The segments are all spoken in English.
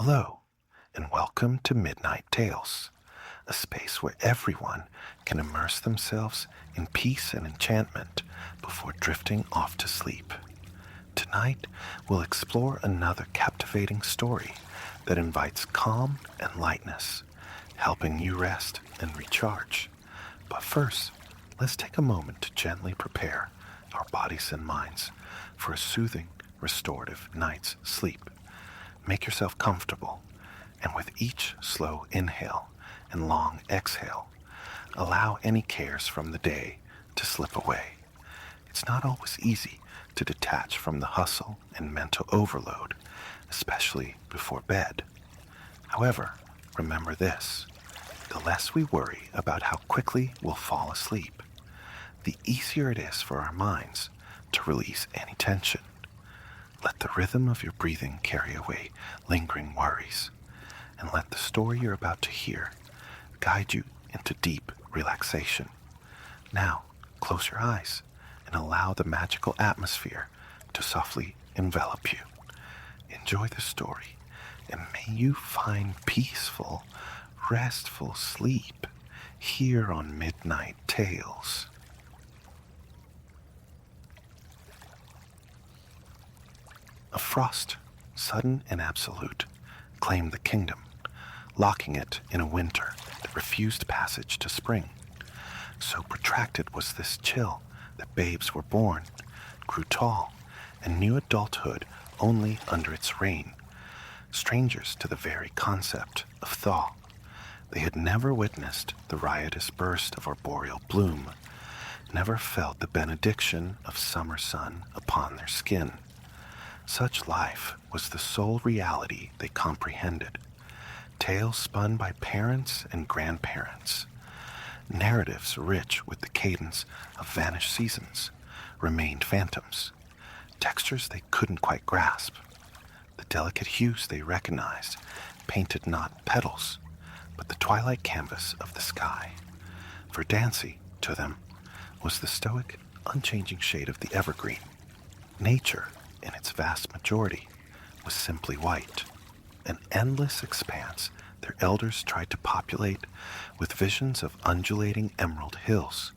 Hello, and welcome to Midnight Tales, a space where everyone can immerse themselves in peace and enchantment before drifting off to sleep. Tonight, we'll explore another captivating story that invites calm and lightness, helping you rest and recharge. But first, let's take a moment to gently prepare our bodies and minds for a soothing, restorative night's sleep. Make yourself comfortable, and with each slow inhale and long exhale, allow any cares from the day to slip away. It's not always easy to detach from the hustle and mental overload, especially before bed. However, remember this: the less we worry about how quickly we'll fall asleep, the easier it is for our minds to release any tension. Let the rhythm of your breathing carry away lingering worries, and let the story you're about to hear guide you into deep relaxation. Now, close your eyes and allow the magical atmosphere to softly envelop you. Enjoy the story, and may you find peaceful, restful sleep here on Midnight Tales. A frost, sudden and absolute, claimed the kingdom, locking it in a winter that refused passage to spring. So protracted was this chill that babes were born, grew tall, and knew adulthood only under its reign, strangers to the very concept of thaw. They had never witnessed the riotous burst of arboreal bloom, never felt the benediction of summer sun upon their skin. Such life was the sole reality they comprehended. Tales spun by parents and grandparents. Narratives rich with the cadence of vanished seasons remained phantoms. Textures they couldn't quite grasp. The delicate hues they recognized painted not petals, but the twilight canvas of the sky. Verdancy, to them, was the stoic, unchanging shade of the evergreen. Nature, in its vast majority, was simply white, an endless expanse their elders tried to populate with visions of undulating emerald hills,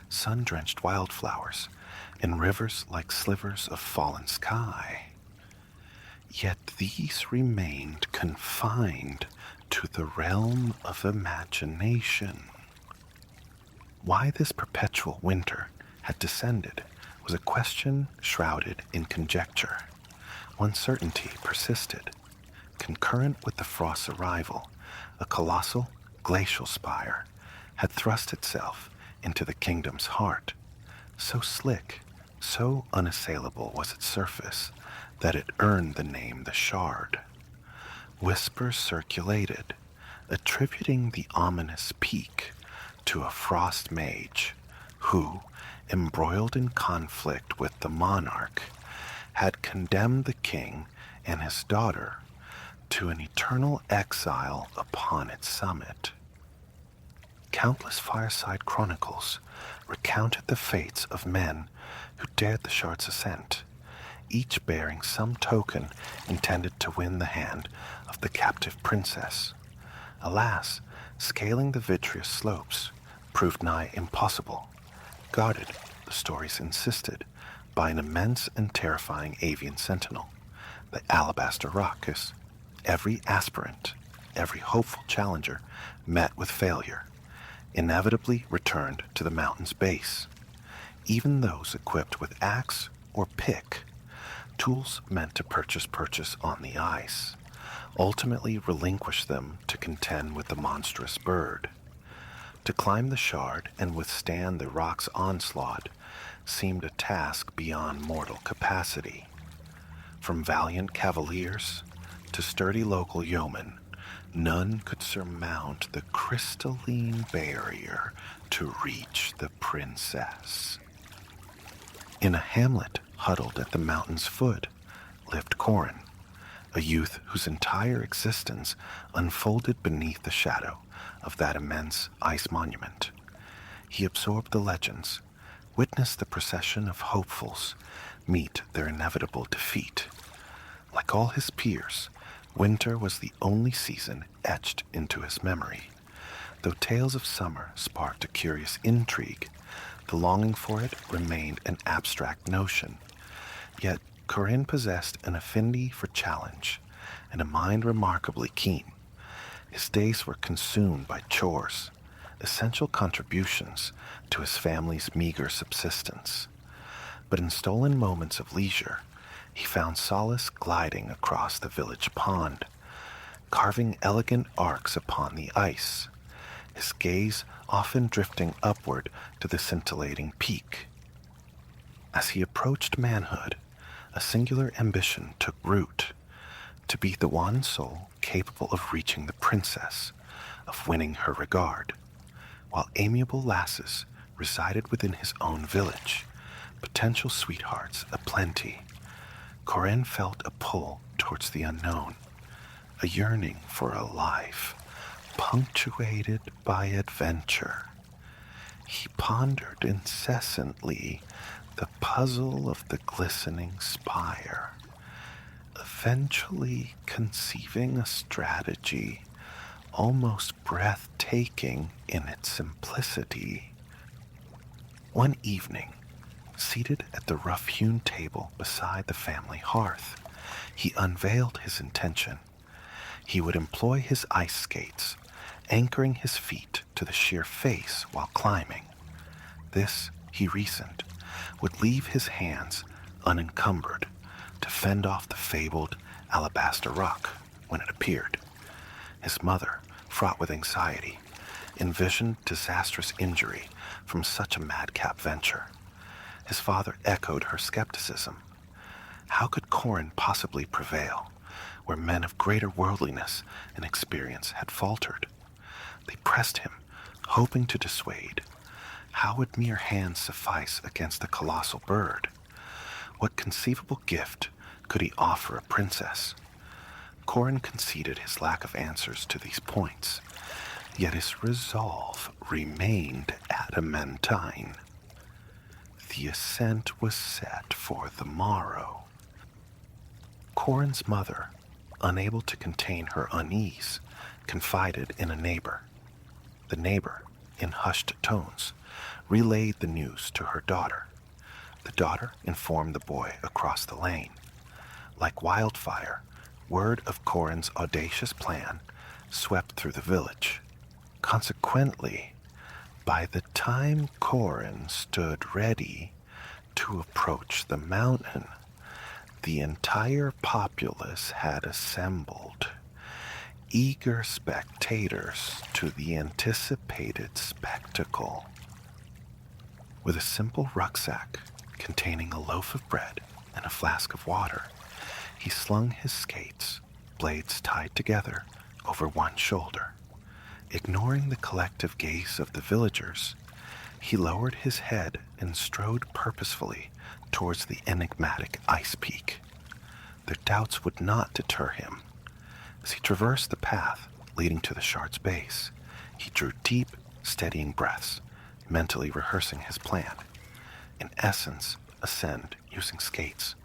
sun-drenched wildflowers, and rivers like slivers of fallen sky. Yet these remained confined to the realm of imagination. Why this perpetual winter had descended was a question shrouded in conjecture. One certainty persisted. Concurrent with the frost's arrival, a colossal glacial spire had thrust itself into the kingdom's heart. So slick, so unassailable was its surface that it earned the name the Shard. Whispers circulated, attributing the ominous peak to a frost mage who, embroiled in conflict with the monarch, had condemned the king and his daughter to an eternal exile upon its summit. Countless fireside chronicles recounted the fates of men who dared the Shard's ascent, each bearing some token intended to win the hand of the captive princess. Alas, scaling the vitreous slopes proved nigh impossible, guarded, the stories insisted, by an immense and terrifying avian sentinel, the alabaster raucous. Every aspirant, every hopeful challenger met with failure, inevitably returned to the mountain's base. Even those equipped with axe or pick, tools meant to purchase on the ice, ultimately relinquished them to contend with the monstrous bird. To climb the Shard and withstand the rock's onslaught seemed a task beyond mortal capacity. From valiant cavaliers to sturdy local yeomen, none could surmount the crystalline barrier to reach the princess. In a hamlet huddled at the mountain's foot lived Corin, a youth whose entire existence unfolded beneath the shadow of that immense ice monument. He absorbed the legends, witnessed the procession of hopefuls meet their inevitable defeat. Like all his peers, Winter was the only season etched into his memory. Though tales of summer sparked a curious intrigue, the longing for it remained an abstract notion. Yet Corinne possessed an affinity for challenge and a mind remarkably keen. His days were consumed by chores, essential contributions to his family's meager subsistence. But in stolen moments of leisure, he found solace gliding across the village pond, carving elegant arcs upon the ice, his gaze often drifting upward to the scintillating peak. As he approached manhood, a singular ambition took root: to be the one soul capable of reaching the princess, of winning her regard. While amiable lasses resided within his own village, potential sweethearts aplenty, Corinne felt a pull towards the unknown, a yearning for a life punctuated by adventure. He pondered incessantly the puzzle of the glistening spire, eventually conceiving a strategy almost breathtaking in its simplicity. One evening, seated at the rough-hewn table beside the family hearth, he unveiled his intention. He would employ his ice skates, anchoring his feet to the sheer face while climbing. This, he reasoned, would leave his hands unencumbered to fend off the fabled alabaster rock when it appeared. His mother, fraught with anxiety, envisioned disastrous injury from such a madcap venture. His father echoed her skepticism. How could Corin possibly prevail where men of greater worldliness and experience had faltered? They pressed him, hoping to dissuade. How would mere hands suffice against the colossal bird? What conceivable gift could he offer a princess? Corin conceded his lack of answers to these points, yet his resolve remained adamantine. The ascent was set for the morrow. Corin's mother, unable to contain her unease, confided in a neighbor. The neighbor, in hushed tones, relayed the news to her daughter. The daughter informed the boy across the lane. Like wildfire, word of Corin's audacious plan swept through the village. Consequently, by the time Corin stood ready to approach the mountain, the entire populace had assembled, eager spectators to the anticipated spectacle. With a simple rucksack containing a loaf of bread and a flask of water, he slung his skates, blades tied together, over one shoulder. Ignoring the collective gaze of the villagers, he lowered his head and strode purposefully towards the enigmatic ice peak. Their doubts would not deter him. As he traversed the path leading to the shard's base, he drew deep, steadying breaths, mentally rehearsing his plan. In essence, ascend using skates,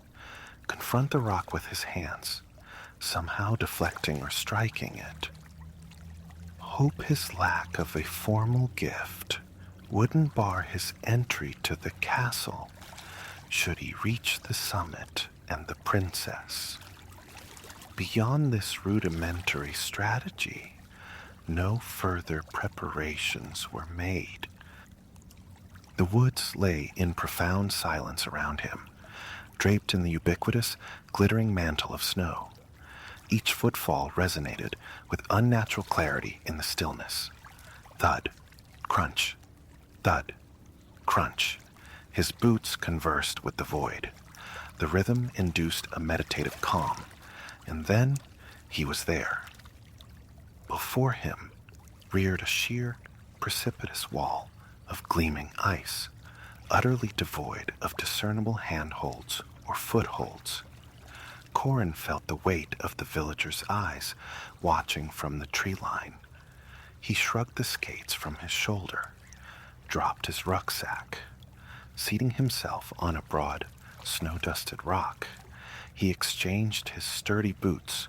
confront the rock with his hands, somehow deflecting or striking it. Hope his lack of a formal gift wouldn't bar his entry to the castle should he reach the summit and the princess. Beyond this rudimentary strategy, no further preparations were made. The woods lay in profound silence around him, draped in the ubiquitous, glittering mantle of snow. Each footfall resonated with unnatural clarity in the stillness. Thud, crunch, thud, crunch. His boots conversed with the void. The rhythm induced a meditative calm, and then he was there. Before him reared a sheer, precipitous wall of gleaming ice, utterly devoid of discernible handholds or footholds. Corin felt the weight of the villagers' eyes watching from the tree line. He shrugged the skates from his shoulder, dropped his rucksack. Seating himself on a broad, snow-dusted rock, he exchanged his sturdy boots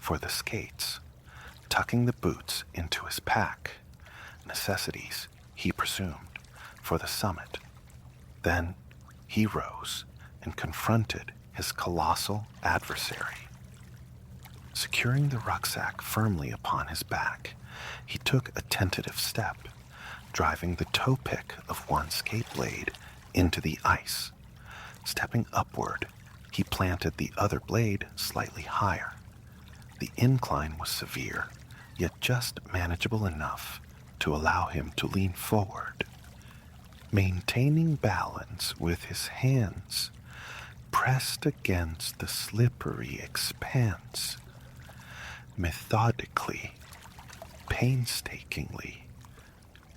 for the skates, tucking the boots into his pack, necessities, he presumed, for the summit. Then he rose and confronted his colossal adversary. Securing the rucksack firmly upon his back, he took a tentative step, driving the toe pick of one skate blade into the ice. Stepping upward, he planted the other blade slightly higher. The incline was severe, yet just manageable enough to allow him to lean forward. Maintaining balance with his hands pressed against the slippery expanse, methodically, painstakingly,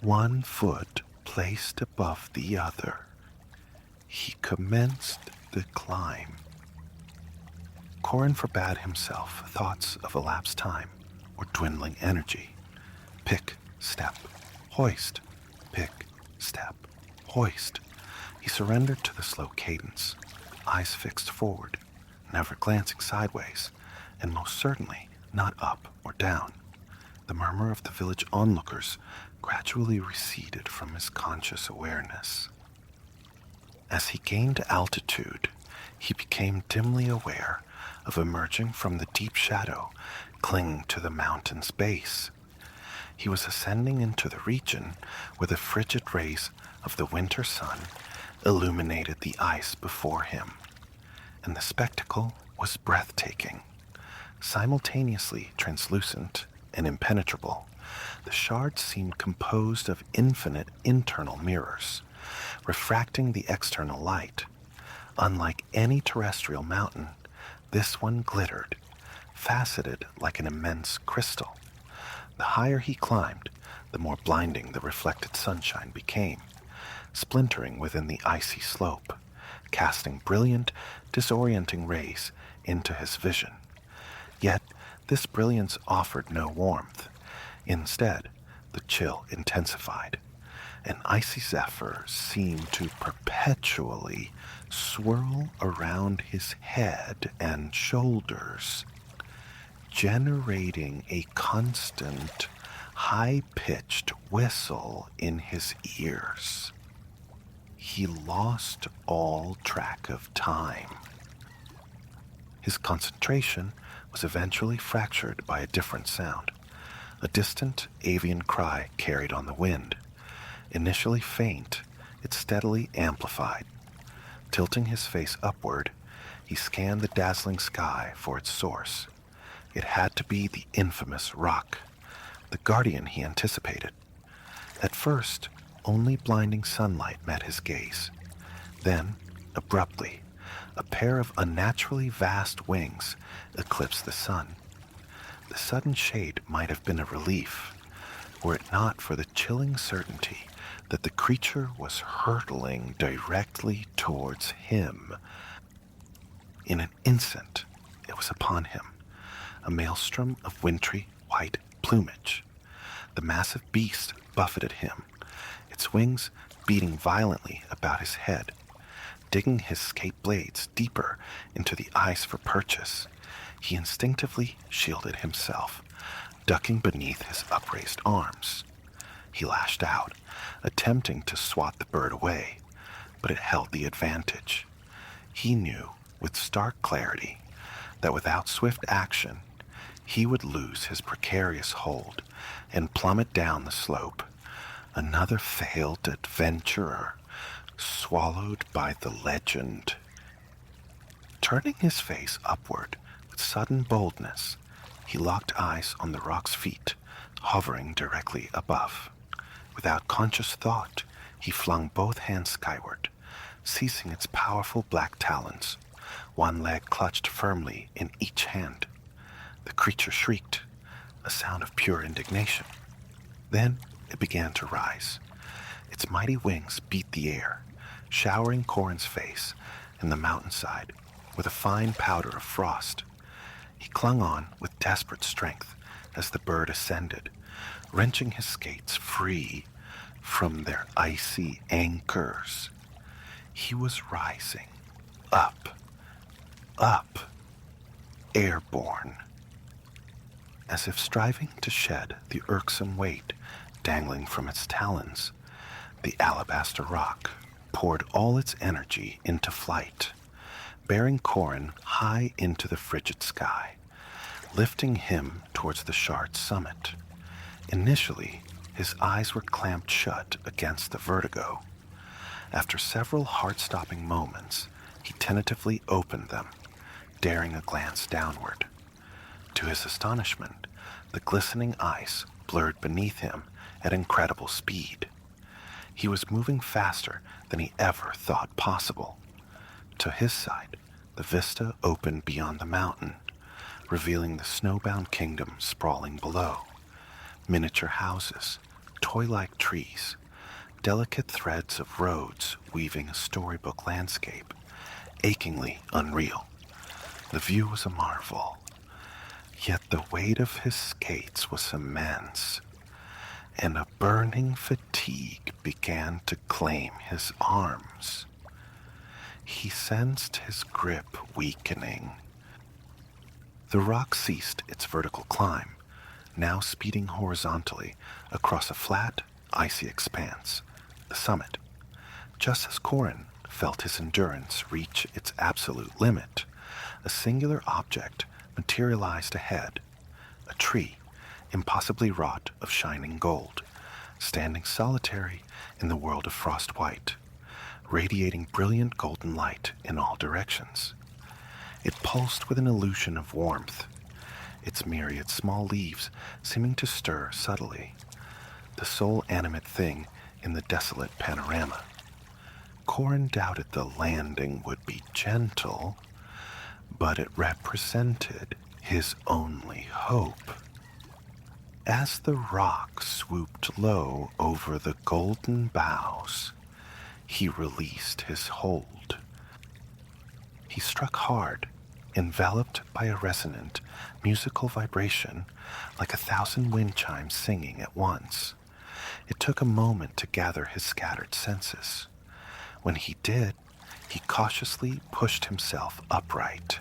one foot placed above the other, he commenced the climb. Corin forbade himself thoughts of elapsed time or dwindling energy. Pick, step, hoist. Pick, step, hoist. He surrendered to the slow cadence, eyes fixed forward, never glancing sideways, and most certainly not up or down. The murmur of the village onlookers gradually receded from his conscious awareness. As he gained altitude, he became dimly aware of emerging from the deep shadow clinging to the mountain's base. He was ascending into the region where the frigid rays of the winter sun illuminated the ice before him, and the spectacle was breathtaking. Simultaneously translucent and impenetrable, the shards seemed composed of infinite internal mirrors, refracting the external light. Unlike any terrestrial mountain, this one glittered, faceted like an immense crystal. The higher he climbed, the more blinding the reflected sunshine became, splintering within the icy slope, casting brilliant, disorienting rays into his vision. Yet this brilliance offered no warmth. Instead, the chill intensified. An icy zephyr seemed to perpetually swirl around his head and shoulders, generating a constant, high-pitched whistle in his ears. He lost all track of time. His concentration was eventually fractured by a different sound, a distant avian cry carried on the wind. Initially faint, it steadily amplified. Tilting his face upward, he scanned the dazzling sky for its source. It had to be the infamous rock, the guardian he anticipated. At first, only blinding sunlight met his gaze. Then, abruptly, a pair of unnaturally vast wings eclipsed the sun. The sudden shade might have been a relief, were it not for the chilling certainty that the creature was hurtling directly towards him. In an instant, it was upon him, a maelstrom of wintry white plumage. The massive beast buffeted him, its wings beating violently about his head, digging his skate blades deeper into the ice for purchase. He instinctively shielded himself, ducking beneath his upraised arms. He lashed out, attempting to swat the bird away, but it held the advantage. He knew, with stark clarity, that without swift action, he would lose his precarious hold and plummet down the slope, another failed adventurer, swallowed by the legend. Turning his face upward with sudden boldness, he locked eyes on the rock's feet, hovering directly above. Without conscious thought, he flung both hands skyward, seizing its powerful black talons, one leg clutched firmly in each hand. The creature shrieked, a sound of pure indignation. Then it began to rise. Its mighty wings beat the air, showering Corin's face and the mountainside with a fine powder of frost. He clung on with desperate strength as the bird ascended, wrenching his skates free from their icy anchors. He was rising, up, airborne, as if striving to shed the irksome weight dangling from its talons. The alabaster rock poured all its energy into flight, bearing Corin high into the frigid sky, lifting him towards the shard's summit. Initially, his eyes were clamped shut against the vertigo. After several heart-stopping moments, he tentatively opened them, daring a glance downward. To his astonishment, the glistening ice blurred beneath him at incredible speed. He was moving faster than he ever thought possible. To his side, the vista opened beyond the mountain, revealing the snowbound kingdom sprawling below. Miniature houses, toy-like trees, delicate threads of roads weaving a storybook landscape, achingly unreal. The view was a marvel, yet the weight of his skates was immense, and a burning fatigue began to claim his arms. He sensed his grip weakening. The rock ceased its vertical climb, now speeding horizontally across a flat, icy expanse, the summit. Just as Corin felt his endurance reach its absolute limit, a singular object materialized ahead, a tree, impossibly wrought of shining gold, standing solitary in the world of frost white, radiating brilliant golden light in all directions. It pulsed with an illusion of warmth, its myriad small leaves seeming to stir subtly, the sole animate thing in the desolate panorama. Corin doubted the landing would be gentle, but it represented his only hope. As the rock swooped low over the golden boughs, he released his hold. He struck hard, enveloped by a resonant, musical vibration like 1,000 wind chimes singing at once. It took a moment to gather his scattered senses. When he did, he cautiously pushed himself upright.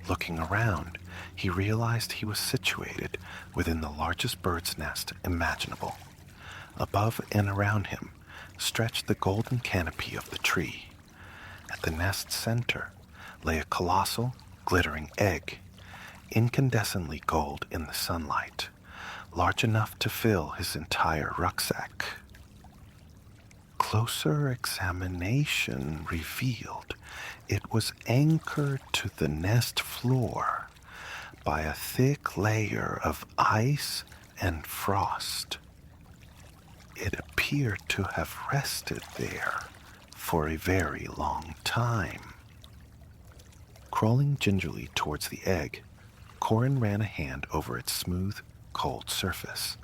Looking around, he realized he was situated within the largest bird's nest imaginable. Above and around him stretched the golden canopy of the tree. At the nest's center lay a colossal, glittering egg, incandescently gold in the sunlight, large enough to fill his entire rucksack. Closer examination revealed it was anchored to the nest floor by a thick layer of ice and frost. It appeared to have rested there for a very long time. Crawling gingerly towards the egg, Corin ran a hand over its smooth, cold surface.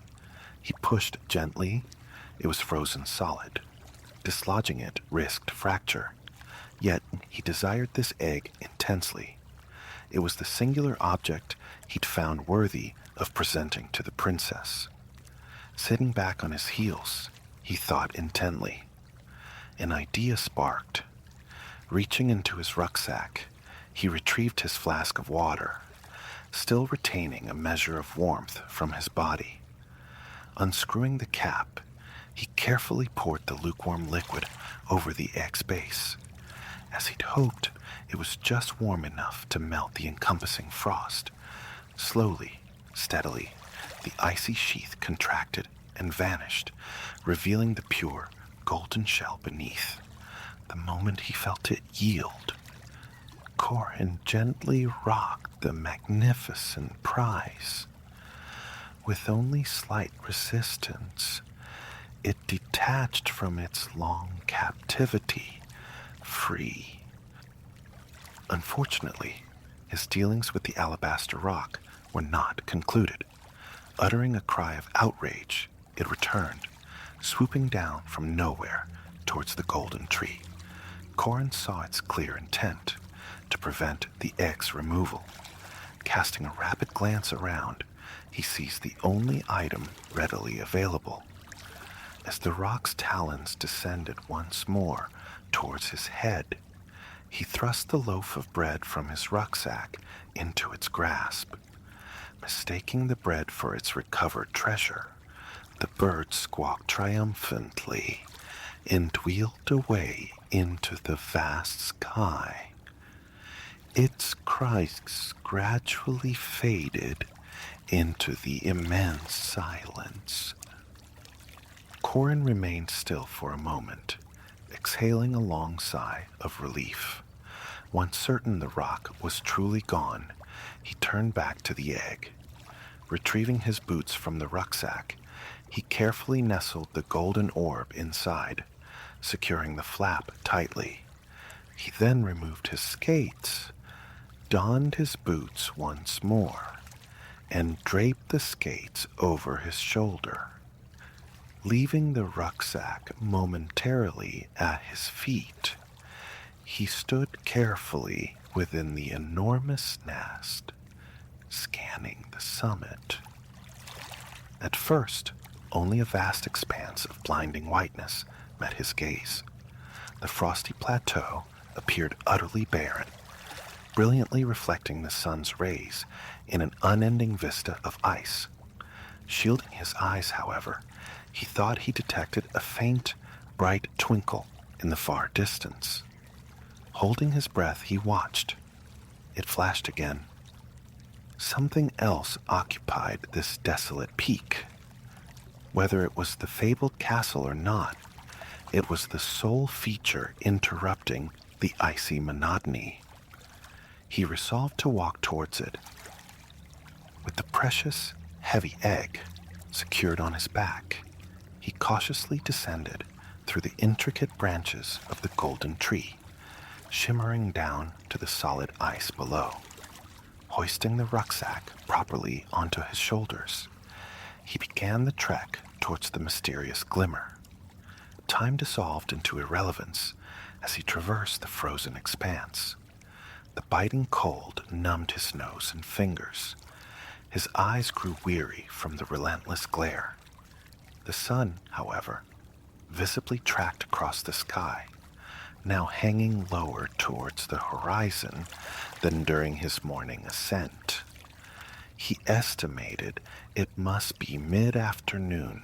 He pushed gently. It was frozen solid. Dislodging it risked fracture. Yet he desired this egg intensely. It was the singular object he'd found worthy of presenting to the princess. Sitting back on his heels, he thought intently. An idea sparked. Reaching into his rucksack, he retrieved his flask of water, still retaining a measure of warmth from his body. Unscrewing the cap, he carefully poured the lukewarm liquid over the egg's base. As he'd hoped, it was just warm enough to melt the encompassing frost. Slowly, steadily, the icy sheath contracted and vanished, revealing the pure, golden shell beneath. The moment he felt it yield, Corin gently rocked the magnificent prize. With only slight resistance, it detached from its long captivity, free. Unfortunately, his dealings with the alabaster rock were not concluded. Uttering a cry of outrage, it returned, swooping down from nowhere towards the golden tree. Corin saw its clear intent to prevent the egg's removal. Casting a rapid glance around, he seized the only item readily available. As the rock's talons descended once more towards his head, he thrust the loaf of bread from his rucksack into its grasp. Mistaking the bread for its recovered treasure, the bird squawked triumphantly and wheeled away into the vast sky. Its cries gradually faded into the immense silence. Corin remained still for a moment, exhaling a long sigh of relief. Once certain the rock was truly gone, he turned back to the egg. Retrieving his boots from the rucksack, he carefully nestled the golden orb inside, securing the flap tightly. He then removed his skates, donned his boots once more, and draped the skates over his shoulder. Leaving the rucksack momentarily at his feet, he stood carefully within the enormous nest, scanning the summit. At first, only a vast expanse of blinding whiteness met his gaze. The frosty plateau appeared utterly barren, brilliantly reflecting the sun's rays in an unending vista of ice. Shielding his eyes, however, he thought he detected a faint, bright twinkle in the far distance. Holding his breath, he watched. It flashed again. Something else occupied this desolate peak. Whether it was the fabled castle or not, it was the sole feature interrupting the icy monotony. He resolved to walk towards it. With the precious, heavy egg secured on his back, he cautiously descended through the intricate branches of the golden tree, shimmering down to the solid ice below. Hoisting the rucksack properly onto his shoulders, he began the trek towards the mysterious glimmer. Time dissolved into irrelevance as he traversed the frozen expanse. The biting cold numbed his nose and fingers. His eyes grew weary from the relentless glare. The sun, however, visibly tracked across the sky, now hanging lower towards the horizon than during his morning ascent. He estimated it must be mid-afternoon,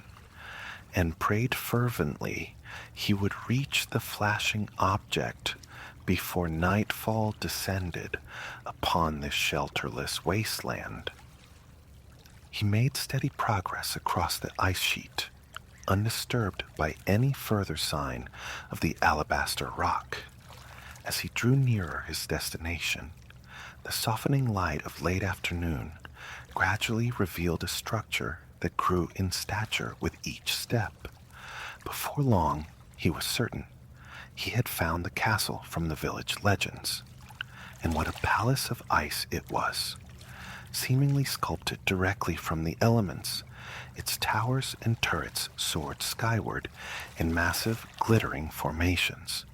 and prayed fervently he would reach the flashing object before nightfall descended upon this shelterless wasteland. He made steady progress across the ice sheet, undisturbed by any further sign of the alabaster rock. As he drew nearer his destination, the softening light of late afternoon gradually revealed a structure that grew in stature with each step. Before long, he was certain he had found the castle from the village legends. And what a palace of ice it was! Seemingly sculpted directly from the elements, its towers and turrets soared skyward in massive, glittering formations.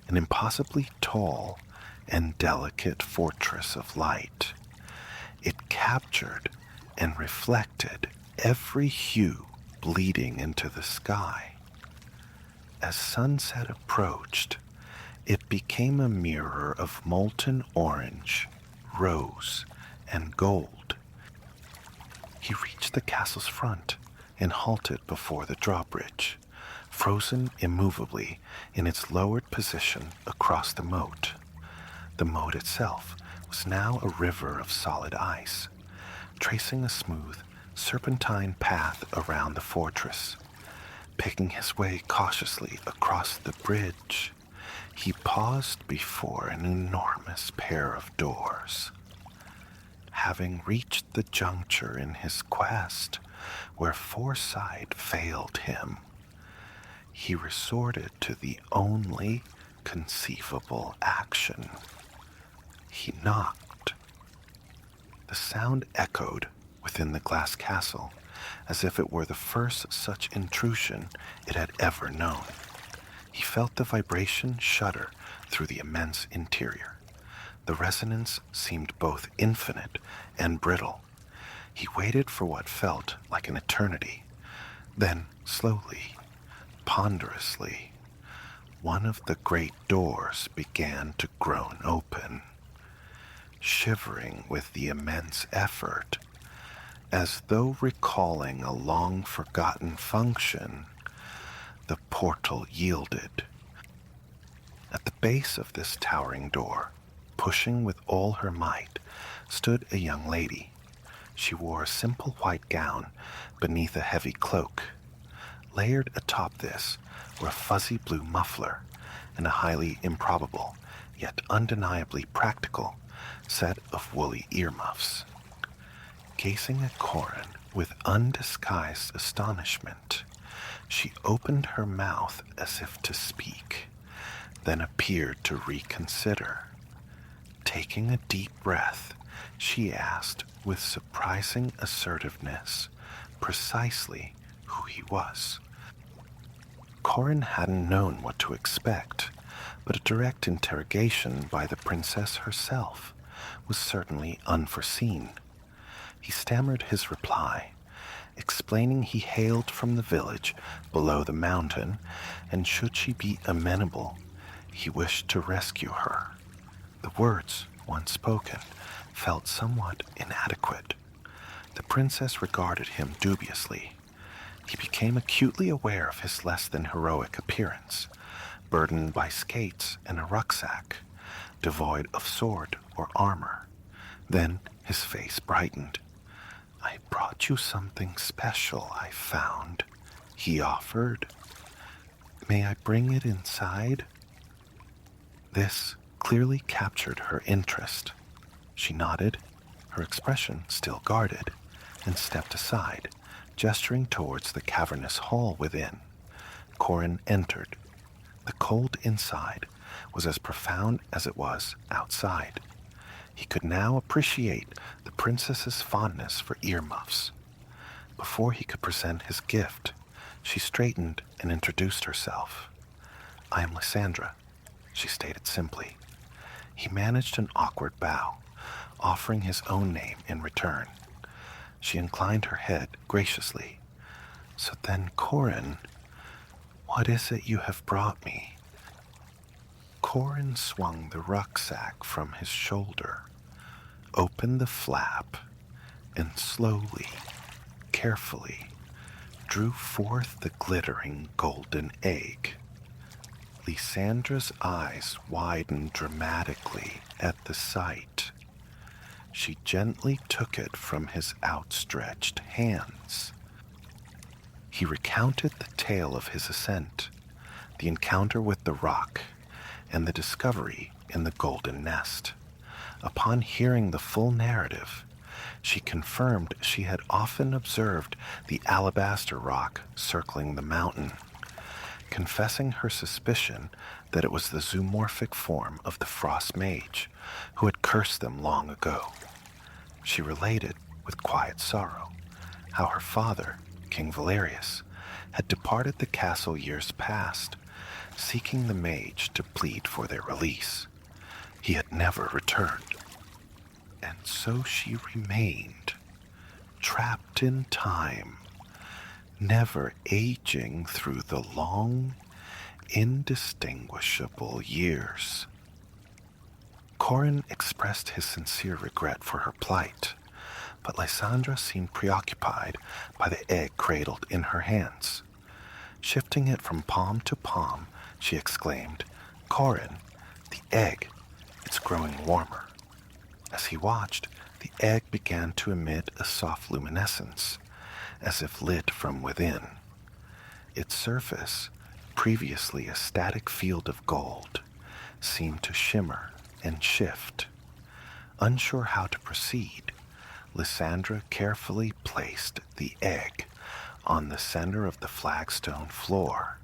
An impossibly tall and delicate fortress of light. It captured and reflected every hue bleeding into the sky. As sunset approached, it became a mirror of molten orange, rose, and gold. He reached the castle's front and halted before the drawbridge, frozen immovably in its lowered position across the moat. The moat itself was now a river of solid ice, tracing a smooth, serpentine path around the fortress. Picking his way cautiously across the bridge, he paused before an enormous pair of doors. Having reached the juncture in his quest where foresight failed him, he resorted to the only conceivable action. He knocked. The sound echoed within the glass castle as if it were the first such intrusion it had ever known. He felt the vibration shudder through the immense interior. The resonance seemed both infinite and brittle. He waited for what felt like an eternity. Then, slowly, ponderously, one of the great doors began to groan open. Shivering with the immense effort, As though recalling a long-forgotten function, the portal yielded. At the base of this towering door, pushing with all her might, stood a young lady. She wore a simple white gown beneath a heavy cloak. Layered atop this were a fuzzy blue muffler and a highly improbable, yet undeniably practical, set of woolly earmuffs. Gazing at Corin with undisguised astonishment, she opened her mouth as if to speak, then appeared to reconsider. Taking a deep breath, she asked with surprising assertiveness precisely who he was. Corin hadn't known what to expect, but a direct interrogation by the princess herself was certainly unforeseen. He stammered his reply, explaining he hailed from the village below the mountain, and should she be amenable, he wished to rescue her. The words, once spoken, felt somewhat inadequate. The princess regarded him dubiously. He became acutely aware of his less than heroic appearance, burdened by skates and a rucksack, devoid of sword or armor. Then his face brightened. "I brought you something special I found," he offered. "May I bring it inside?" This clearly captured her interest. She nodded, her expression still guarded, and stepped aside, gesturing towards the cavernous hall within. Corin entered. The cold inside was as profound as it was outside. He could now appreciate the princess's fondness for earmuffs. Before he could present his gift, she straightened and introduced herself. "I am Lysandra," she stated simply. He managed an awkward bow, offering his own name in return. She inclined her head graciously. "So then, Corin, what is it you have brought me?" Corin swung the rucksack from his shoulder, opened the flap, and slowly, carefully, drew forth the glittering golden egg. Lysandra's eyes widened dramatically at the sight. She gently took it from his outstretched hands. He recounted the tale of his ascent, the encounter with the rock, and the discovery in the golden nest. Upon hearing the full narrative, she confirmed she had often observed the alabaster rock circling the mountain, confessing her suspicion that it was the zoomorphic form of the frost mage who had cursed them long ago. She related, with quiet sorrow, how her father, King Valerius, had departed the castle years past, seeking the mage to plead for their release. He had never returned. And so she remained, trapped in time, never aging through the long, indistinguishable years. Corin expressed his sincere regret for her plight, but Lysandra seemed preoccupied by the egg cradled in her hands. Shifting it from palm to palm, she exclaimed, "Corin, the egg, it's growing warmer." As he watched, the egg began to emit a soft luminescence, as if lit from within. Its surface, previously a static field of gold, seemed to shimmer and shift. Unsure how to proceed, Lysandra carefully placed the egg on the center of the flagstone floor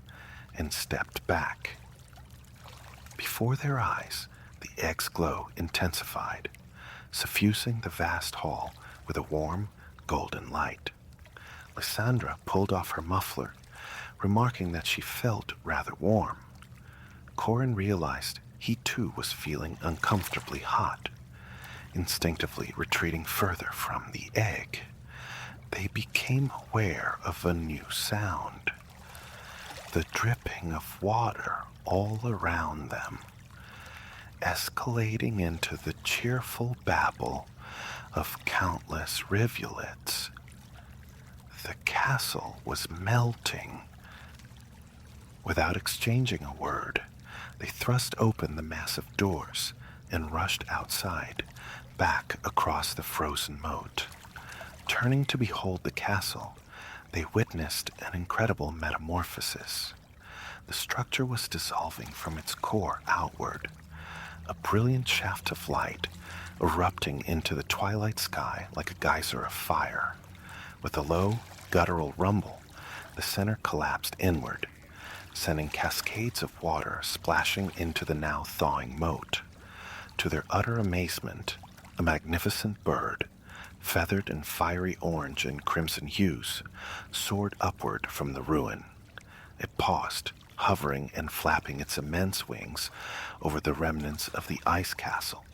and stepped back. Before their eyes, the egg's glow intensified, suffusing the vast hall with a warm, golden light. Lysandra pulled off her muffler, remarking that she felt rather warm. Corin realized he too was feeling uncomfortably hot. Instinctively retreating further from the egg, they became aware of a new sound, the dripping of water all around them, escalating into the cheerful babble of countless rivulets The castle was melting. Without exchanging a word, they thrust open the massive doors and rushed outside, back across the frozen moat. Turning to behold the castle, they witnessed an incredible metamorphosis. The structure was dissolving from its core outward, a brilliant shaft of light erupting into the twilight sky like a geyser of fire. With a low, guttural rumble, the center collapsed inward, sending cascades of water splashing into the now thawing moat. To their utter amazement, a magnificent bird, feathered in fiery orange and crimson hues, soared upward from the ruin. It paused, hovering and flapping its immense wings over the remnants of the ice castle.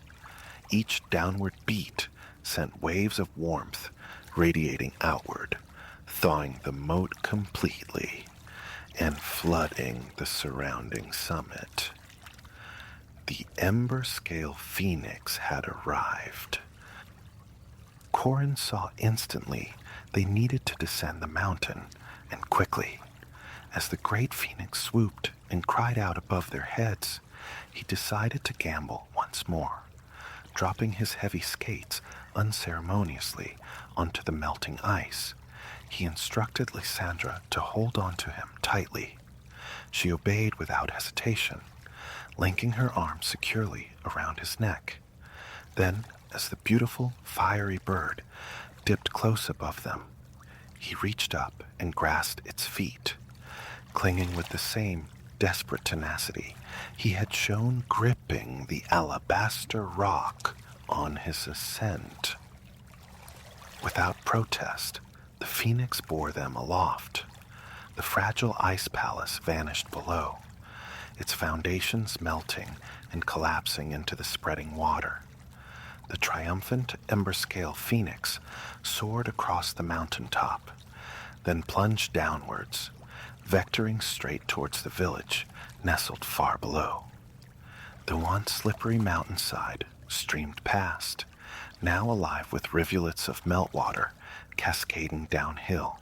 Each downward beat sent waves of warmth radiating outward, thawing the moat completely and flooding the surrounding summit. The ember scale phoenix had arrived. Corin saw instantly they needed to descend the mountain, and quickly. As the great phoenix swooped and cried out above their heads, he decided to gamble once more, dropping his heavy skates unceremoniously onto the melting ice. He instructed Lysandra to hold on to him tightly. She obeyed without hesitation, linking her arms securely around his neck. Then, as the beautiful, fiery bird dipped close above them, he reached up and grasped its feet, clinging with the same desperate tenacity he had shown gripping the alabaster rock on his ascent. Without protest, the phoenix bore them aloft. The fragile ice palace vanished below, its foundations melting and collapsing into the spreading water. The triumphant ember-scale phoenix soared across the mountaintop, then plunged downwards, vectoring straight towards the village nestled far below. The once slippery mountainside streamed past, now alive with rivulets of meltwater cascading downhill.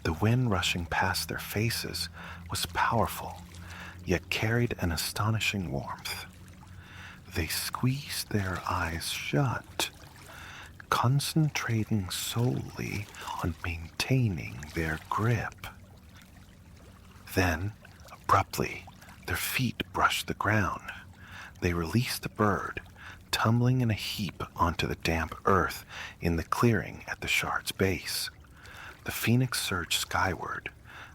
The wind rushing past their faces was powerful, yet carried an astonishing warmth. They squeezed their eyes shut, concentrating solely on maintaining their grip. Then, abruptly, their feet brushed the ground. They released the bird, tumbling in a heap onto the damp earth in the clearing at the shard's base. The phoenix surged skyward,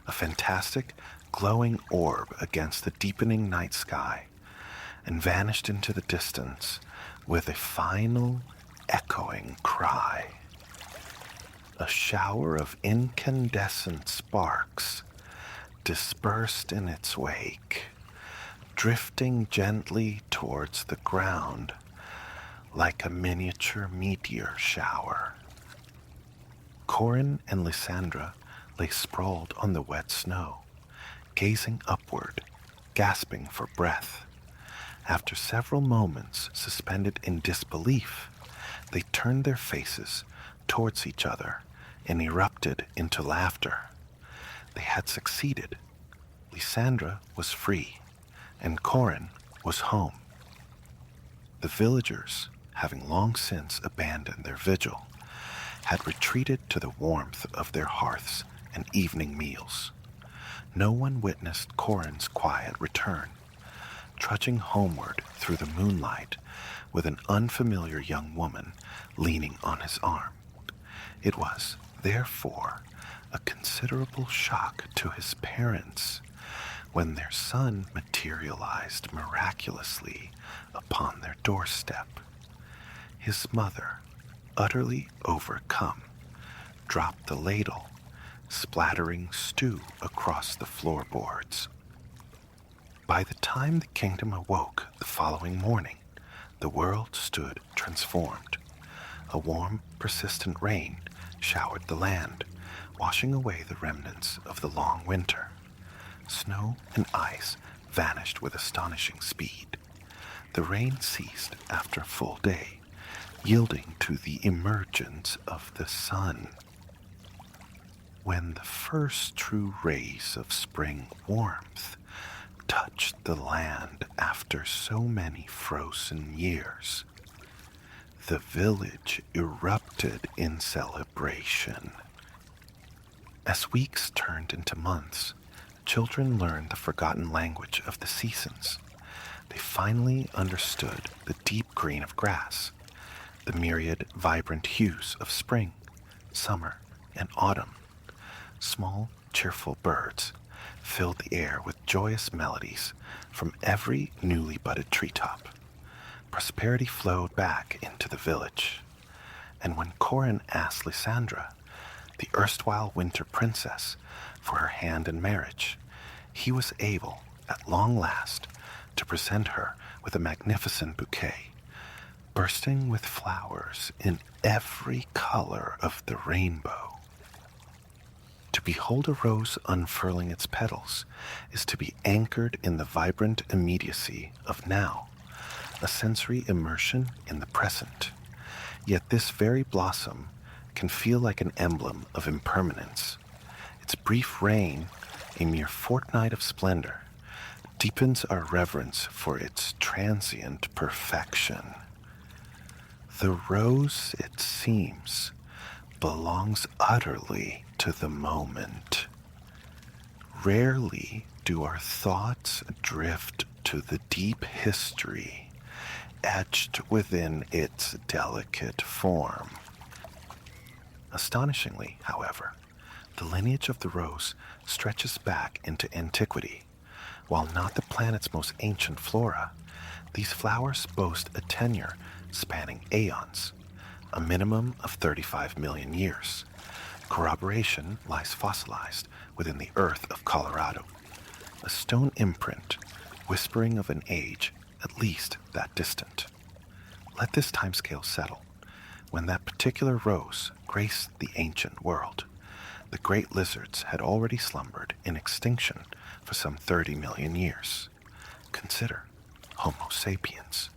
a fantastic, glowing orb against the deepening night sky, and vanished into the distance with a final, echoing cry. A shower of incandescent sparks dispersed in its wake, drifting gently towards the ground like a miniature meteor shower. Corin and Lysandra lay sprawled on the wet snow, gazing upward, gasping for breath. After several moments suspended in disbelief, they turned their faces towards each other and erupted into laughter. They had succeeded. Lysandra was free, and Corin was home. The villagers, having long since abandoned their vigil, had retreated to the warmth of their hearths and evening meals. No one witnessed Corin's quiet return, trudging homeward through the moonlight with an unfamiliar young woman leaning on his arm. It was, therefore, a considerable shock to his parents when their son materialized miraculously upon their doorstep. His mother, utterly overcome, dropped the ladle, splattering stew across the floorboards. By the time the kingdom awoke the following morning, the world stood transformed. A warm, persistent rain showered the land, washing away the remnants of the long winter. Snow and ice vanished with astonishing speed. The rain ceased after a full day, yielding to the emergence of the sun. when the first true rays of spring warmth touched the land after so many frozen years, the village erupted in celebration. As weeks turned into months, children learned the forgotten language of the seasons. They finally understood the deep green of grass, the myriad vibrant hues of spring, summer, and autumn. Small, cheerful birds filled the air with joyous melodies from every newly budded treetop. Prosperity flowed back into the village. And when Corin asked Lysandra, the erstwhile winter princess, for her hand in marriage, he was able, at long last, to present her with a magnificent bouquet, bursting with flowers in every color of the rainbow. To behold a rose unfurling its petals is to be anchored in the vibrant immediacy of now, a sensory immersion in the present. Yet this very blossom can feel like an emblem of impermanence. Its brief reign, a mere fortnight of splendor, deepens our reverence for its transient perfection. The rose, it seems, belongs utterly to the moment. Rarely do our thoughts drift to the deep history etched within its delicate form. Astonishingly, however, the lineage of the rose stretches back into antiquity. While not the planet's most ancient flora, these flowers boast a tenure spanning aeons, a minimum of 35 million years. Corroboration lies fossilized within the earth of Colorado, a stone imprint whispering of an age at least that distant. Let this timescale settle. When that particular rose graced the ancient world, the great lizards had already slumbered in extinction for some 30 million years. Consider Homo sapiens,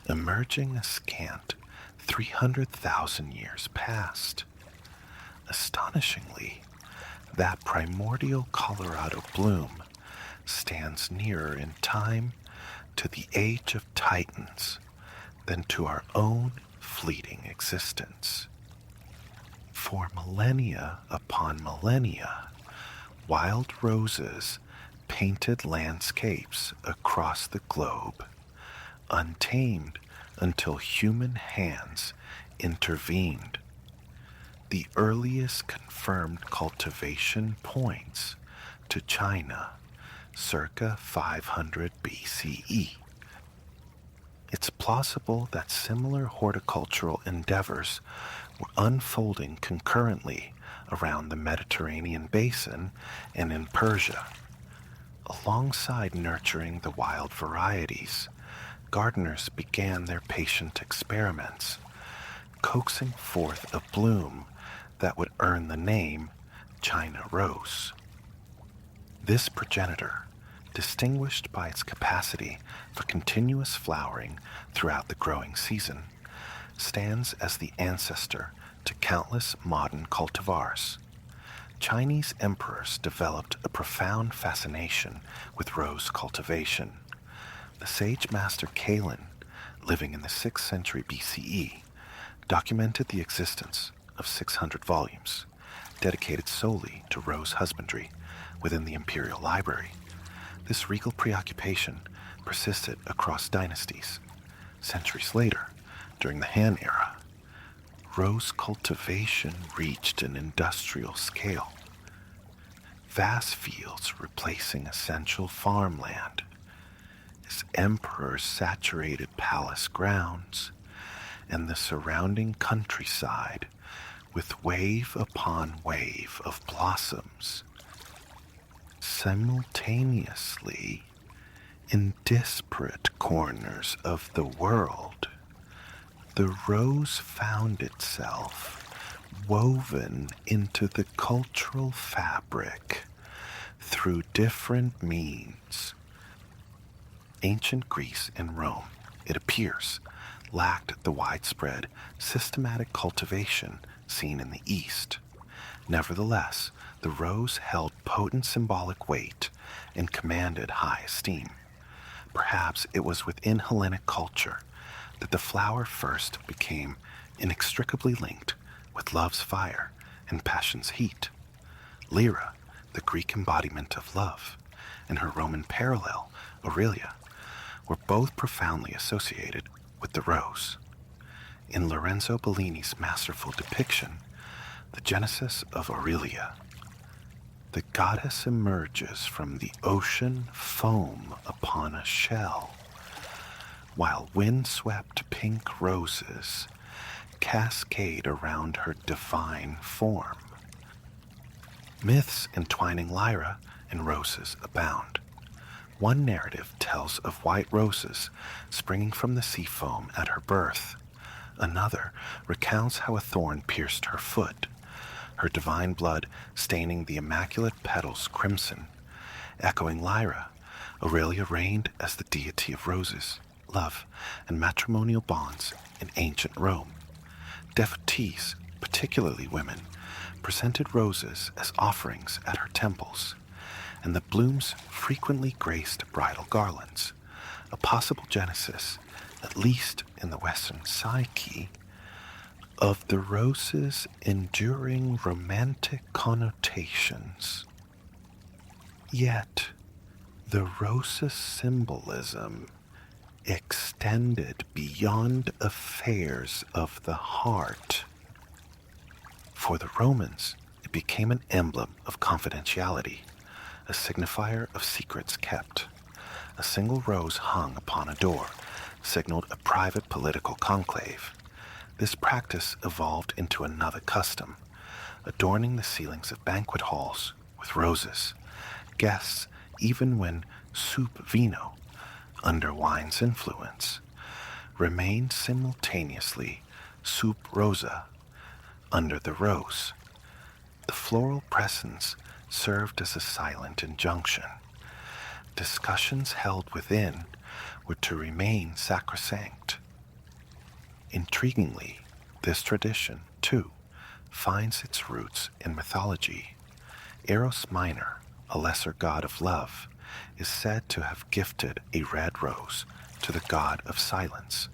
emerging a scant 300,000 years past. Astonishingly, that primordial Colorado bloom stands nearer in time to the age of Titans than to our own fleeting existence. For millennia upon millennia, wild roses painted landscapes across the globe, untamed until human hands intervened. The earliest confirmed cultivation points to China, circa 500 BCE. It's plausible that similar horticultural endeavors were unfolding concurrently around the Mediterranean basin and in Persia. Alongside nurturing the wild varieties, gardeners began their patient experiments, coaxing forth a bloom that would earn the name China rose. This progenitor, distinguished by its capacity for continuous flowering throughout the growing season, stands as the ancestor to countless modern cultivars. Chinese emperors developed a profound fascination with rose cultivation. The sage master Kalen, living in the 6th century BCE, documented the existence of 600 volumes dedicated solely to rose husbandry within the imperial library. This regal preoccupation persisted across dynasties. Centuries later, during the Han era, rose cultivation reached an industrial scale, vast fields replacing essential farmland as emperors saturated palace grounds and the surrounding countryside with wave upon wave of blossoms. Simultaneously, in disparate corners of the world, the rose found itself woven into the cultural fabric through different means. Ancient Greece and Rome, it appears, lacked the widespread, systematic cultivation seen in the East. Nevertheless, the rose held potent symbolic weight and commanded high esteem. Perhaps it was within Hellenic culture that the flower first became inextricably linked with love's fire and passion's heat. Lyra, the Greek embodiment of love, and her Roman parallel, Aurelia, were both profoundly associated with the rose. In Lorenzo Bellini's masterful depiction, The Genesis of Aurelia, the goddess emerges from the ocean foam upon a shell, while wind-swept pink roses cascade around her divine form. Myths entwining Lyra and roses abound. One narrative tells of white roses springing from the sea foam at her birth. Another recounts how a thorn pierced her foot, her divine blood staining the immaculate petals crimson. Echoing Lyra, Aurelia reigned as the deity of roses, love, and matrimonial bonds in ancient Rome. Devotees, particularly women, presented roses as offerings at her temples, and the blooms frequently graced bridal garlands, a possible genesis, at least in the Western psyche, of the rose's enduring romantic connotations. Yet, the rose's symbolism extended beyond affairs of the heart. For the Romans, it became an emblem of confidentiality, a signifier of secrets kept. A single rose hung upon a door signaled a private political conclave. This practice evolved into another custom, adorning the ceilings of banquet halls with roses. Guests, even when soup vino, under wine's influence, remained simultaneously soup rosa, under the rose. The floral presence served as a silent injunction. Discussions held within were to remain sacrosanct. Intriguingly, this tradition, too, finds its roots in mythology. Eros Minor, a lesser god of love, is said to have gifted a red rose to the god of silence.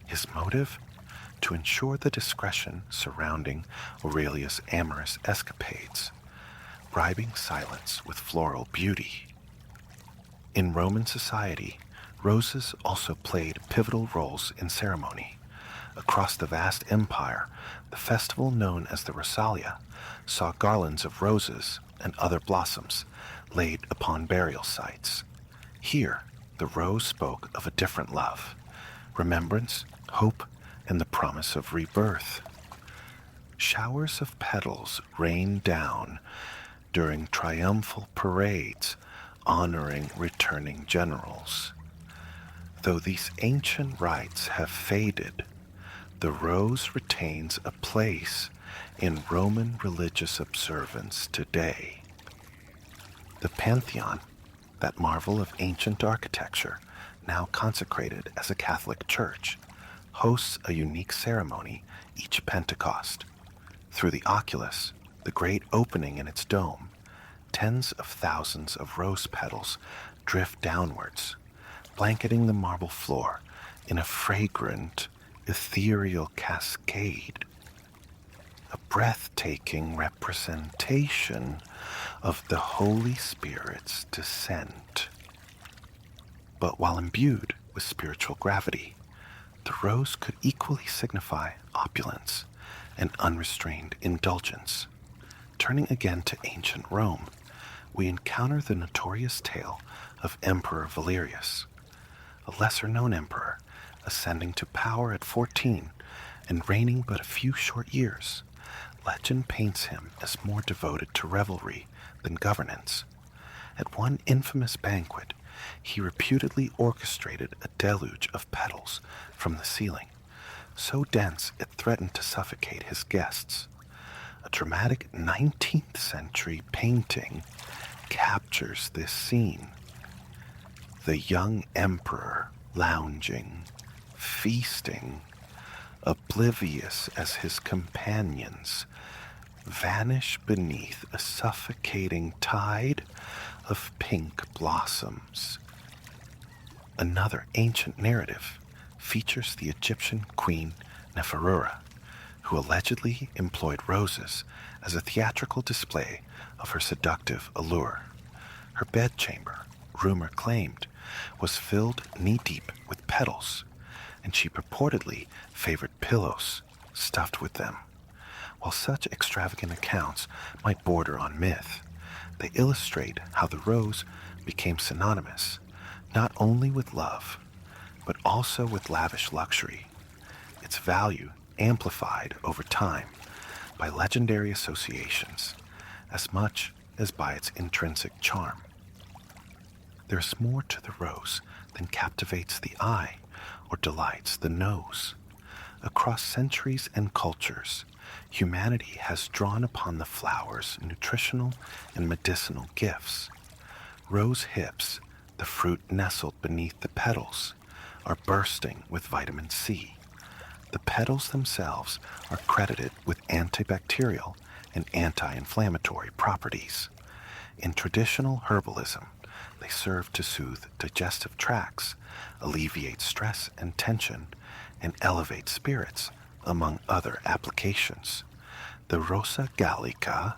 His motive? To ensure the discretion surrounding Aurelia's amorous escapades, bribing silence with floral beauty. In Roman society, roses also played pivotal roles in ceremony. Across the vast empire, the festival known as the Rosalia saw garlands of roses and other blossoms laid upon burial sites. Here, the rose spoke of a different love, remembrance, hope, and the promise of rebirth. Showers of petals rained down during triumphal parades honoring returning generals. Though these ancient rites have faded, the rose retains a place in Roman religious observance today. The Pantheon, that marvel of ancient architecture, now consecrated as a Catholic church, hosts a unique ceremony each Pentecost. Through the oculus, the great opening in its dome, tens of thousands of rose petals drift downwards, blanketing the marble floor in a fragrant, ethereal cascade, a breathtaking representation of the Holy Spirit's descent. But while imbued with spiritual gravity, the rose could equally signify opulence and unrestrained indulgence. Turning again to ancient Rome, we encounter the notorious tale of Emperor Valerius, a lesser-known emperor ascending to power at 14 and reigning but a few short years. Legend paints him as more devoted to revelry than governance. At one infamous banquet, he reputedly orchestrated a deluge of petals from the ceiling, so dense it threatened to suffocate his guests. A dramatic 19th century painting captures this scene. The young emperor lounging, feasting, oblivious as his companions vanish beneath a suffocating tide of pink blossoms. Another ancient narrative features the Egyptian queen Neferura, who allegedly employed roses as a theatrical display of her seductive allure. Her bedchamber, rumor claimed, was filled knee-deep with petals, and she purportedly favored pillows stuffed with them. While such extravagant accounts might border on myth, they illustrate how the rose became synonymous not only with love, but also with lavish luxury, its value amplified over time by legendary associations as much as by its intrinsic charm. There's more to the rose than captivates the eye or delights the nose. Across centuries and cultures, humanity has drawn upon the flower's nutritional and medicinal gifts. Rose hips, the fruit nestled beneath the petals, are bursting with vitamin C. The petals themselves are credited with antibacterial and anti-inflammatory properties. In traditional herbalism, they serve to soothe digestive tracts, alleviate stress and tension, and elevate spirits, among other applications. The Rosa Gallica,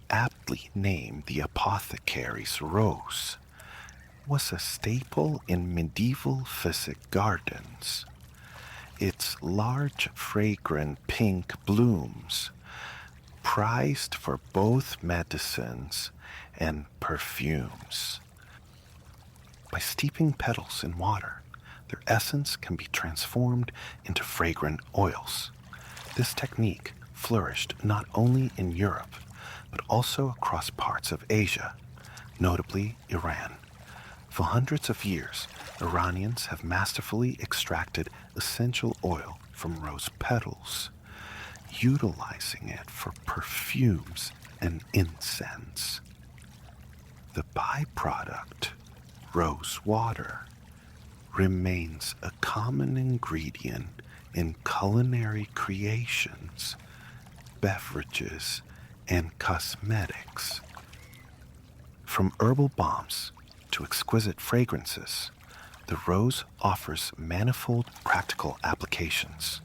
aptly named the apothecary's rose, was a staple in medieval Physic gardens. Its large, fragrant pink blooms, prized for both medicines and perfumes. By steeping petals in water, their essence can be transformed into fragrant oils. This technique flourished not only in Europe, but also across parts of Asia, notably Iran. For hundreds of years, Iranians have masterfully extracted essential oil from rose petals, utilizing it for perfumes and incense. The byproduct, rose water, remains a common ingredient in culinary creations, beverages, and cosmetics. From herbal balms to exquisite fragrances, the rose offers manifold practical applications.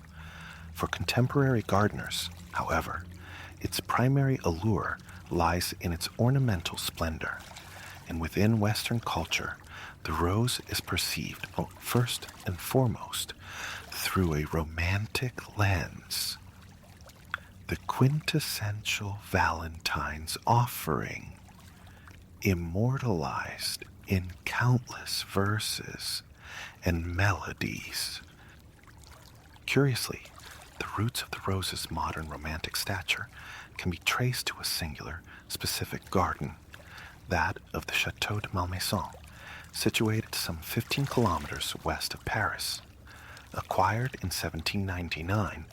For contemporary gardeners, however, its primary allure lies in its ornamental splendor, and within Western culture, the rose is perceived first and foremost through a romantic lens. The quintessential Valentine's offering, immortalized in countless verses and melodies. Curiously, the roots of the rose's modern romantic stature can be traced to a singular, specific garden, that of the Château de Malmaison, situated some 15 kilometers west of Paris. Acquired in 1799,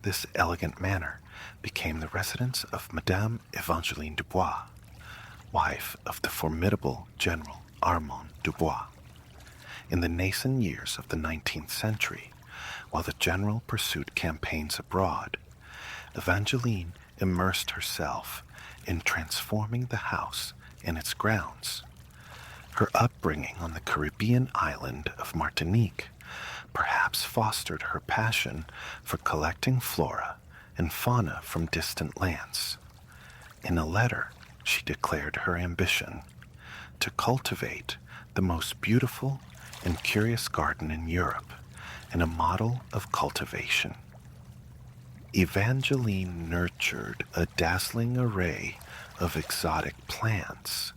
this elegant manor became the residence of Madame Evangeline Dubois, wife of the formidable General Armand Dubois. In the nascent years of the 19th century, while the general pursued campaigns abroad, Evangeline immersed herself in transforming the house and its grounds. Her upbringing on the Caribbean island of Martinique perhaps fostered her passion for collecting flora and fauna from distant lands. In a letter, she declared her ambition to cultivate the most beautiful and curious garden in Europe and a model of cultivation. Evangeline nurtured a dazzling array of exotic plants,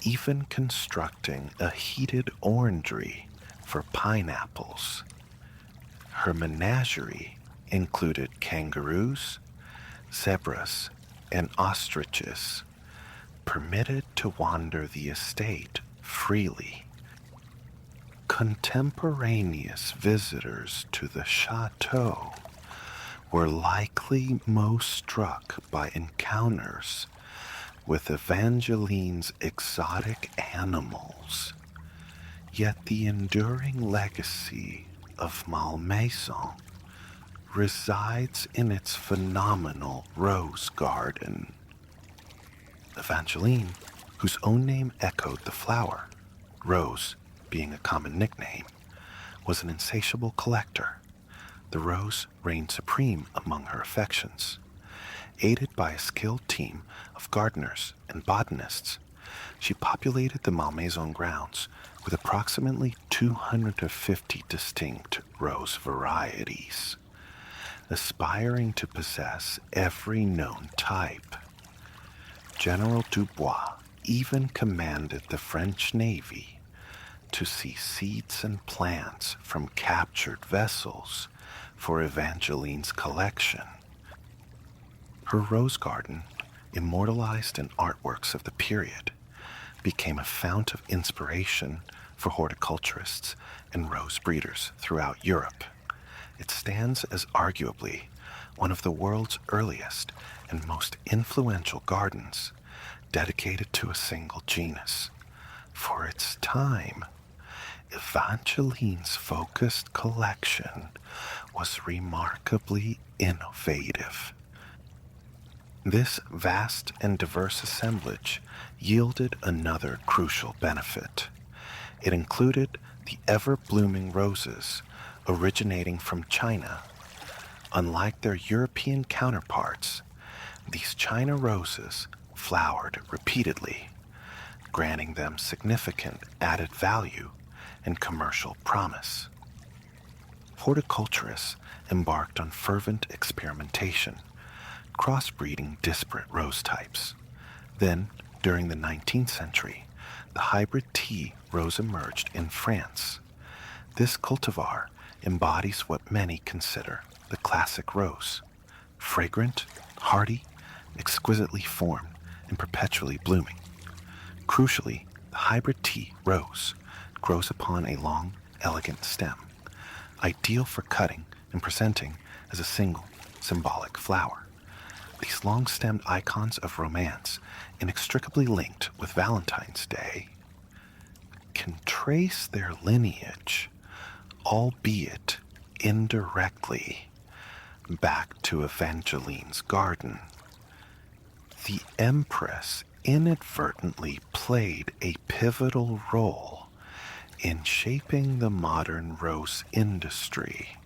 even constructing a heated orangery for pineapples. Her menagerie included kangaroos, zebras, and ostriches, permitted to wander the estate freely. Contemporaneous visitors to the chateau were likely most struck by encounters with Evangeline's exotic animals. Yet the enduring legacy of Malmaison resides in its phenomenal rose garden. Evangeline, whose own name echoed the flower, Rose being a common nickname, was an insatiable collector. The rose reigned supreme among her affections. Aided by a skilled team of gardeners and botanists, she populated the Malmaison grounds with approximately 250 distinct rose varieties, aspiring to possess every known type. General Dubois even commanded the French Navy to seize seeds and plants from captured vessels for Evangeline's collection. Her rose garden, immortalized in artworks of the period, became a fount of inspiration for horticulturists and rose breeders throughout Europe. It stands as arguably one of the world's earliest and most influential gardens dedicated to a single genus. For its time, Evangeline's focused collection was remarkably innovative. This vast and diverse assemblage yielded another crucial benefit. It included the ever-blooming roses originating from China. Unlike their European counterparts, these China roses flowered repeatedly, granting them significant added value and commercial promise. Horticulturists embarked on fervent experimentation, crossbreeding disparate rose types. Then, during the 19th century, the hybrid tea rose emerged in France. This cultivar embodies what many consider the classic rose: fragrant, hardy, exquisitely formed, and perpetually blooming. Crucially, the hybrid tea rose grows upon a long, elegant stem, ideal for cutting and presenting as a single, symbolic flower. These long-stemmed icons of romance, inextricably linked with Valentine's Day, can trace their lineage, albeit indirectly, back to Evangeline's garden. The Empress inadvertently played a pivotal role in shaping the modern rose industry.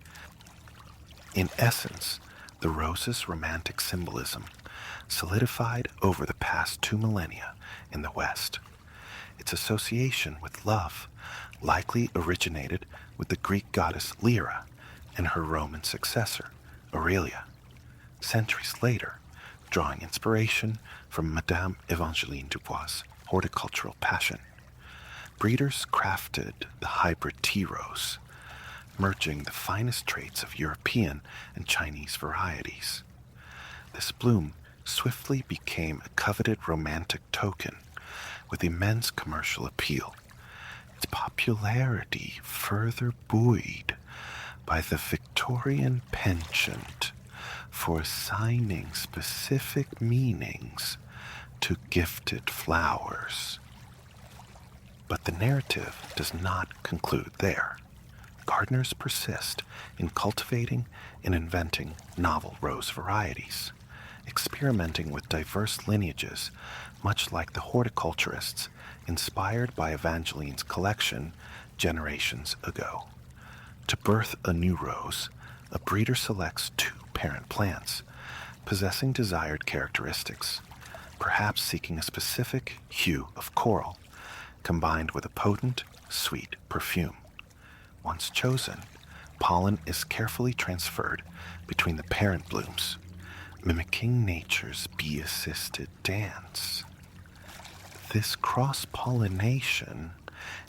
In essence, the rose's romantic symbolism solidified over the past 2 millennia in the West. Its association with love likely originated with the Greek goddess Lyra and her Roman successor, Aurelia. Centuries later, drawing inspiration from Madame Evangeline Dubois' horticultural passion, breeders crafted the hybrid tea rose, merging the finest traits of European and Chinese varieties. This bloom swiftly became a coveted romantic token with immense commercial appeal. Its popularity further buoyed by the Victorian penchant for assigning specific meanings to gifted flowers. But the narrative does not conclude there. Gardeners persist in cultivating and inventing novel rose varieties, experimenting with diverse lineages, much like the horticulturists inspired by Evangeline's collection generations ago. To birth a new rose, a breeder selects 2 parent plants, possessing desired characteristics, perhaps seeking a specific hue of coral, combined with a potent, sweet perfume. Once chosen, pollen is carefully transferred between the parent blooms, mimicking nature's bee-assisted dance. This cross-pollination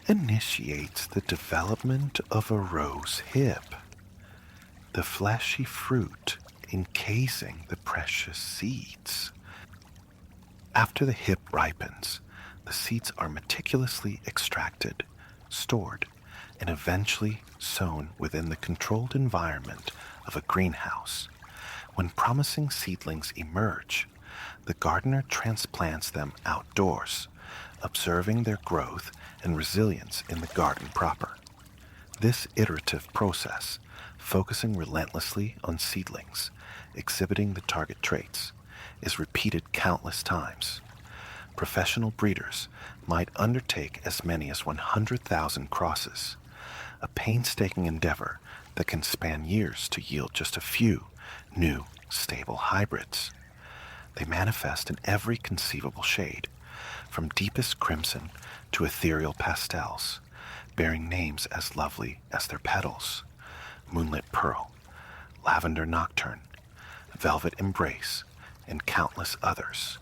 initiates the development of a rose hip, the fleshy fruit encasing the precious seeds. After the hip ripens, the seeds are meticulously extracted, stored, and eventually sown within the controlled environment of a greenhouse. When promising seedlings emerge, the gardener transplants them outdoors, observing their growth and resilience in the garden proper. This iterative process focusing relentlessly on seedlings, exhibiting the target traits, is repeated countless times. Professional breeders might undertake as many as 100,000 crosses, a painstaking endeavor that can span years to yield just a few new, stable hybrids. They manifest in every conceivable shade, from deepest crimson to ethereal pastels, bearing names as lovely as their petals: moonlit pearl, lavender nocturne, velvet embrace, and countless others.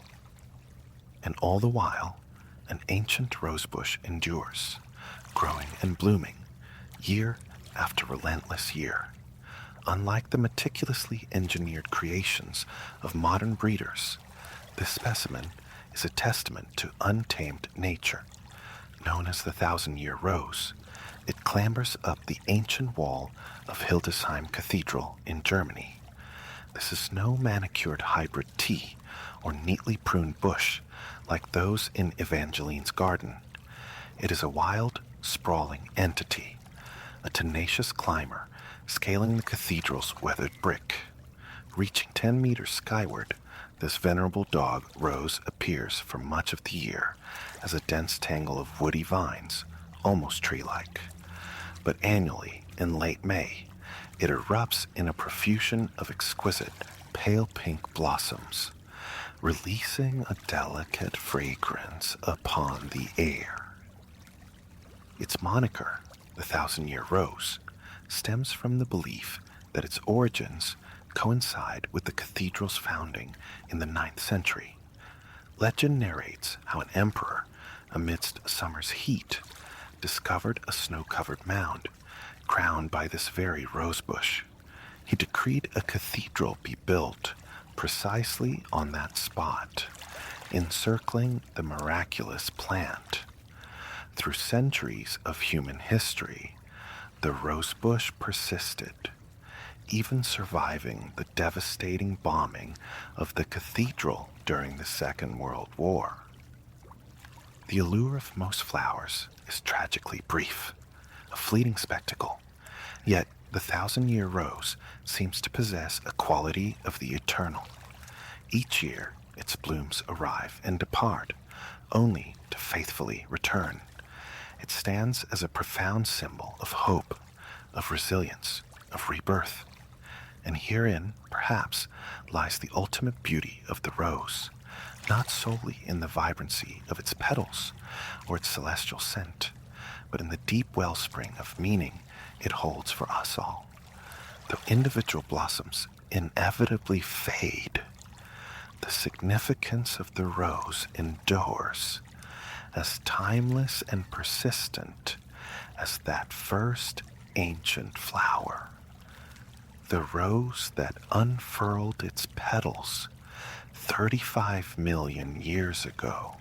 And all the while, an ancient rosebush endures, growing and blooming, year after relentless year. Unlike the meticulously engineered creations of modern breeders, this specimen is a testament to untamed nature. Known as the Thousand-Year Rose, it clambers up the ancient wall of Hildesheim Cathedral in Germany. This is no manicured hybrid tea or neatly pruned bush like those in Evangeline's garden. It is a wild, sprawling entity, a tenacious climber scaling the cathedral's weathered brick. Reaching 10 meters skyward, this venerable dog rose appears for much of the year as a dense tangle of woody vines, almost tree-like. But annually, in late May, it erupts in a profusion of exquisite, pale pink blossoms, releasing a delicate fragrance upon the air. Its moniker, the Thousand-Year Rose, stems from the belief that its origins coincide with the cathedral's founding in the 9th century. Legend narrates how an emperor, amidst summer's heat, discovered a snow-covered mound crowned by this very rosebush. He decreed a cathedral be built precisely on that spot, encircling the miraculous plant. Through centuries of human history, the rosebush persisted, even surviving the devastating bombing of the cathedral during the Second World War. The allure of most flowers is tragically brief, a fleeting spectacle, yet the Thousand-Year Rose seems to possess a quality of the eternal. Each year, its blooms arrive and depart, only to faithfully return. It stands as a profound symbol of hope, of resilience, of rebirth. And herein, perhaps, lies the ultimate beauty of the rose, not solely in the vibrancy of its petals or its celestial scent, but in the deep wellspring of meaning it holds for us all. Though individual blossoms inevitably fade, the significance of the rose endures, as timeless and persistent as that first ancient flower. The rose that unfurled its petals 35 million years ago